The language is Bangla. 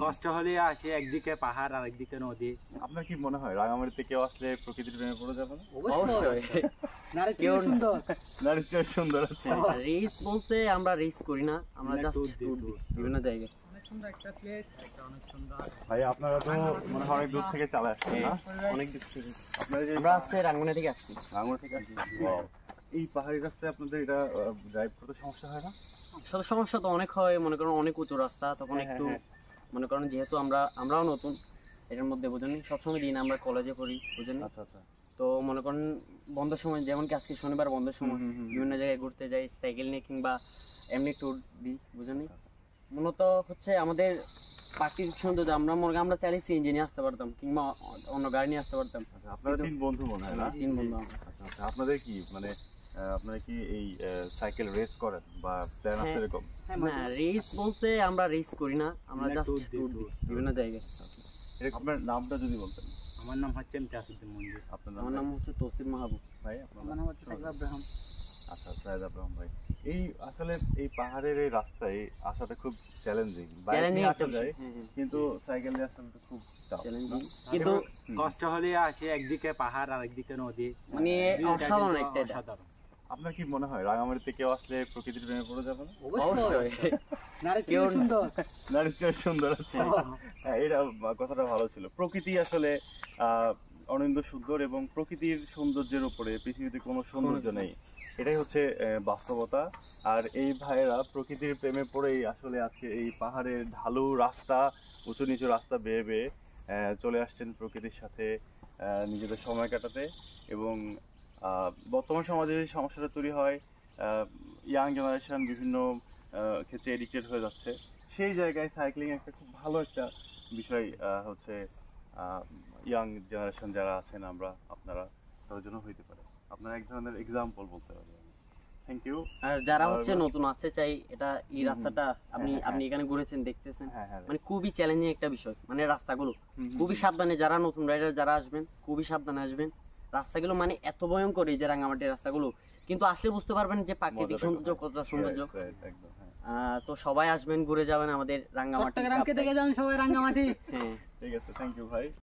কষ্ট হলে আসে, একদিকে পাহাড় আর একদিকে নদী। আপনার কি মনে হয় রাঙামাটিতে কেউ আসলে প্রকৃতির প্রেমে পড়ে যাবে না? অবশ্যই। কেউ সুন্দর নারীর চেয়ে সুন্দর আছে। রেস বলতে আমরা রেস করি না, আমরা জাস্ট ট্যুর দিই বিভিন্ন জায়গায়। অনেক সুন্দর একটা প্লেস, এটা অনেক সুন্দর। ভাই আপনারা তো মনে হয় অনেক দূর থেকে চলে আসছেন না? অনেক দূর থেকে আপনারা যে আমরা হচ্ছে রাঙ্গুনিয়া থেকে আসছি। রাঙামাটি থেকে আসছেন, Wow! এই পাহাড়ি রাস্তায় আপনাদের এটা ড্রাইভ করতে সমস্যা হয় না? আসলে সমস্যা তো অনেক হয়, মনে করেন অনেক উঁচু রাস্তা, তখন একটু মনে করেন যেহেতু আমরাও নতুন এটার মধ্যে, বুঝেনি সবসময় দিন আমরা কলেজে পড়ি, বুঝেনি। আচ্ছা আচ্ছা। তো মনে করেন বন্ধের সময়, যেমন কি আজকে শনিবার বন্ধের সময় বিভিন্ন জায়গায় ঘুরতে যাই সাইকেল নিয়ে কিংবা এমনি ট্যুর দিই, বুঝেনি। মূলত হচ্ছে আমাদের প্রাকৃতিক সৌন্দর্য, আমরা চাইলে সিএনজি নিয়ে আসতে পারতাম কিংবা অন্য গাড়ি নিয়ে আসতে পারতাম। আচ্ছা, আপনারা 3 বন্ধু মনে হয় না? 3 বন্ধু আমরা। আচ্ছা আচ্ছা। আপনাদের কি মানে আপনারা কি এই সাইকেল রেস করেন বা প্ল্যান আছে এরকম? না, রেস বলতে আমরা রেস করি না, আমরা জাস্ট ট্যুর দিই বিভিন্ন জায়গায়। আপনার নামটা যদি বলতেন। আমার নাম হচ্ছে ইমতিয়াজউদ্দিন মঞ্জুর। আপনার আমার নাম হচ্ছে তৌসিফ মাহবুব। ভাই আপনার আমার নাম হচ্ছে সাইদ আব্রাহাম। আচ্ছা, সাইদ আব্রাহাম ভাই। এই আসলে এই পাহাড়ের এই রাস্তায় আসাটা খুব চ্যালেঞ্জিং। চ্যালেঞ্জিং বাইরে একটা আসা যায়, বিষয়, কিন্তু সাইকেল দিয়ে আসলে তো খুব টাফ। চ্যালেঞ্জিং, কিন্তু কিন্তু কষ্ট হলে আসে, একদিকে পাহাড় আর একদিকে নদী। মানে অসাধারণ একটা এটা। অসাধারণ। আপনার কি মনে হয় রাঙামাটিতে কেউ আসলে প্রকৃতির প্রেমে পড়ে যাবে না? অবশ্যই। কেউ সুন্দর। নারীর চেয়ে সুন্দর আছে। হ্যাঁ, এটা কথাটা ভালো ছিল। প্রকৃতি আসলে অনিন্দ সুন্দর, এবং প্রকৃতির সৌন্দর্যের উপরে পৃথিবীতে কোনো সৌন্দর্য নেই, এটাই হচ্ছে বাস্তবতা। আর এই ভাইয়েরা প্রকৃতির প্রেমে পড়েই আসলে আজকে এই পাহাড়ের ঢালু রাস্তা, উঁচু নিচু রাস্তা বেয়ে বেয়ে চলে আসছেন প্রকৃতির সাথে নিজেদের সময় কাটাতে। এবং বর্তমান সমাজে যে সমস্যাটা তৈরি হয়, ইয়াং জেনারেশন বিভিন্ন ক্ষেত্রে এডিক্টেড হয়ে যাচ্ছে, সেই জায়গায় সাইক্লিং একটা খুব ভালো একটা বিষয় হচ্ছে ইয়াং জেনারেশন যারা আছেন আপনারা তাদের জন্য হইতে পারে। আপনারা এক ধরনের এক্সাম্পল বলতে পারেন। Thank you. আর যারা হচ্ছে নতুন আসতে চাই, এটা এই রাস্তাটা আপনি এখানে ঘুরেছেন, দেখতেছেন, মানে খুবই চ্যালেঞ্জিং একটা বিষয়। মানে রাস্তাগুলো খুবই সাবধানে, যারা নতুন রাইডার যারা আসবেন খুবই সাবধানে আসবেন। রাস্তাগুলো মানে এত ভয়ঙ্কর এই যে রাঙ্গামাটির রাস্তাগুলো, কিন্তু আসলে বুঝতে পারবেন যে প্রাকৃতিক সৌন্দর্য কতটা সৌন্দর্য। তো সবাই আসবেন, ঘুরে যাবেন আমাদের রাঙ্গামাটি, দেখে যান সবাই রাঙ্গামাটি। হ্যাঁ, ঠিক আছে, থ্যাংক ইউ ভাই।